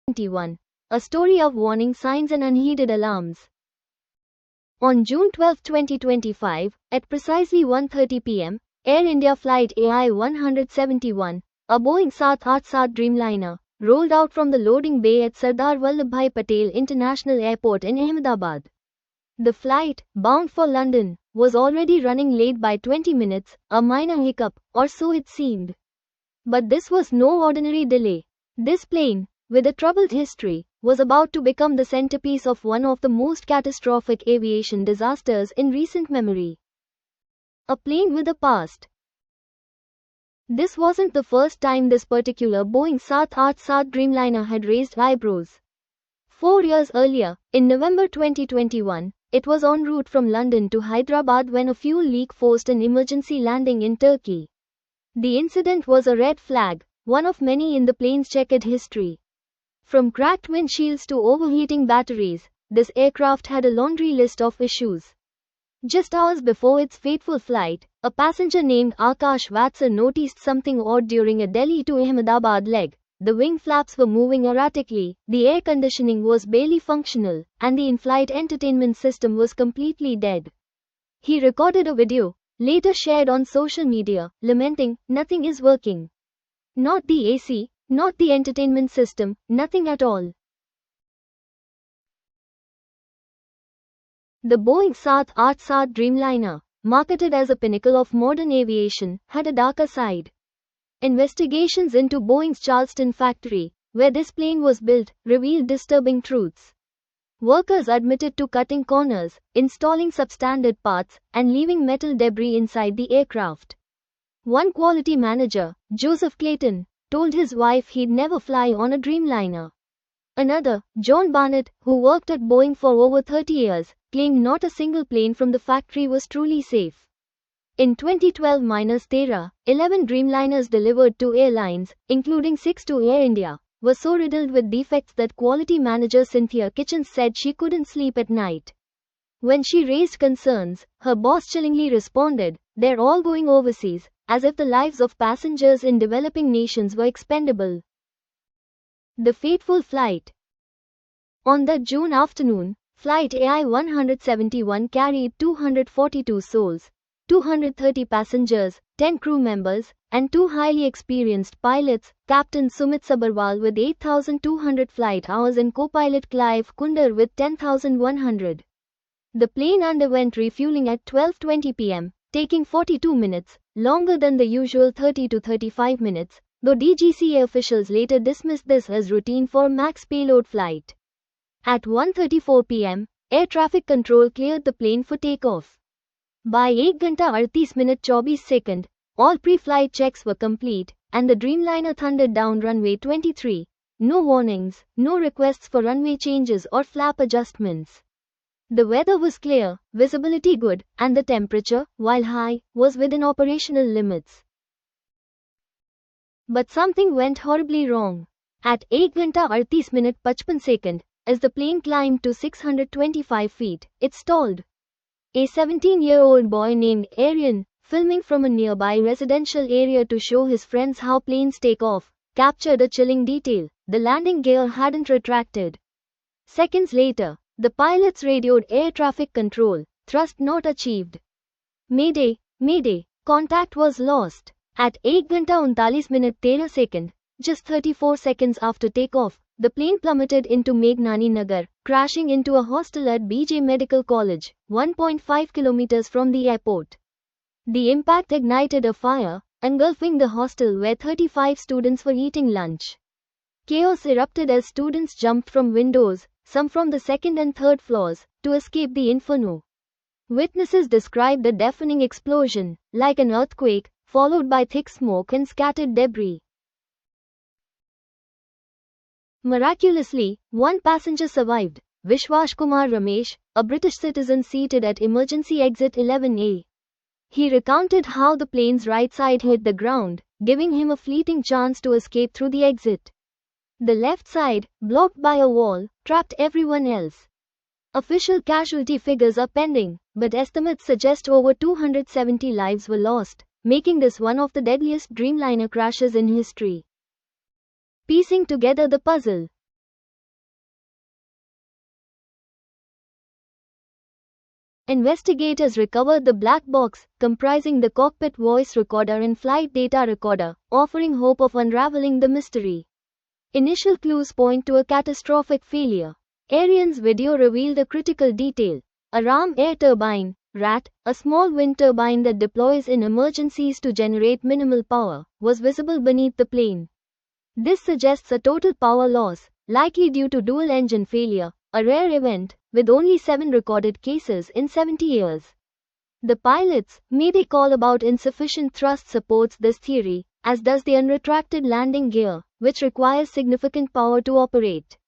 AI-171, a story of warning signs and unheeded alarms. On June 12, 2025, at precisely 1:30 p.m., Air India flight AI-171, a Boeing 787 Dreamliner, rolled out from the loading bay at Sardar Vallabhbhai Patel International Airport in Ahmedabad. The flight, bound for London, was already running late by 20 minutes, a minor hiccup, or so it seemed. But this was no ordinary delay. This plane, with a troubled history, was about to become the centerpiece of one of the most catastrophic aviation disasters in recent memory. A plane with a past. This wasn't the first time this particular Boeing 787 Dreamliner had raised eyebrows. 4 years earlier, in November 2021, it was en route from London to Hyderabad when a fuel leak forced an emergency landing in Turkey. The incident was a red flag, one of many in the plane's checkered history. From cracked windshields to overheating batteries, this aircraft had a laundry list of issues. Just hours before its fateful flight, a passenger named Akash Vatsa noticed something odd during a Delhi to Ahmedabad leg. The wing flaps were moving erratically, the air conditioning was barely functional, and the in-flight entertainment system was completely dead. He recorded a video, later shared on social media, lamenting, "Nothing is working. Not the AC, not the entertainment system, nothing at all." The Boeing 787 Dreamliner, marketed as a pinnacle of modern aviation, had a darker side. Investigations into Boeing's Charleston factory, where this plane was built, revealed disturbing truths. Workers admitted to cutting corners, installing substandard parts, and leaving metal debris inside the aircraft. One quality manager, Joseph Clayton, told his wife he'd never fly on a Dreamliner. Another, John Barnett, who worked at Boeing for over 30 years, claimed not a single plane from the factory was truly safe. In 2012-13, 11 Dreamliners delivered to airlines, including 6 to Air India, were so riddled with defects that quality manager Cynthia Kitchens said she couldn't sleep at night. When she raised concerns, her boss chillingly responded, "They're all going overseas," as if the lives of passengers in developing nations were expendable. The fateful flight. On that June afternoon, flight AI-171 carried 242 souls, 230 passengers, 10 crew members, and 2 highly experienced pilots, Captain Sumit Sabharwal with 8,200 flight hours and co-pilot Clive Kunder with 10,100. The plane underwent refueling at 12:20 p.m., taking 42 minutes, longer than the usual 30 to 35 minutes, though DGCA officials later dismissed this as routine for max payload flight. At 1:34 p.m., air traffic control cleared the plane for takeoff. By 1:38:24, all pre-flight checks were complete, and the Dreamliner thundered down runway 23. No warnings, no requests for runway changes or flap adjustments. The weather was clear, visibility good, and the temperature, while high, was within operational limits. But something went horribly wrong. At 1:38:55, as the plane climbed to 625 feet, it stalled. A 17-year-old boy named Aryan, filming from a nearby residential area to show his friends how planes take off, captured a chilling detail: the landing gear hadn't retracted. Seconds later, the pilots radioed air traffic control, "Thrust not achieved. Mayday, mayday, contact was lost." At 1:39:13, just 34 seconds after takeoff, the plane plummeted into Meghnani Nagar, crashing into a hostel at BJ Medical College, 1.5 kilometers from the airport. The impact ignited a fire, engulfing the hostel where 35 students were eating lunch. Chaos erupted as students jumped from windows, some from the second and third floors, to escape the inferno. Witnesses described a deafening explosion, like an earthquake, followed by thick smoke and scattered debris. Miraculously, one passenger survived, Vishwas Kumar Ramesh, a British citizen seated at emergency exit 11A. He recounted how the plane's right side hit the ground, giving him a fleeting chance to escape through the exit. The left side, blocked by a wall, trapped everyone else. Official casualty figures are pending, but estimates suggest over 270 lives were lost, making this one of the deadliest Dreamliner crashes in history. Piecing together the puzzle. Investigators recovered the black box, comprising the cockpit voice recorder and flight data recorder, offering hope of unraveling the mystery. Initial clues point to a catastrophic failure. Ariane's video revealed a critical detail. A ram air turbine, RAT, a small wind turbine that deploys in emergencies to generate minimal power, was visible beneath the plane. This suggests a total power loss, likely due to dual-engine failure, a rare event, with only 7 recorded cases in 70 years. The pilot's mayday call about insufficient thrust supports this theory, as does the unretracted landing gear, which requires significant power to operate.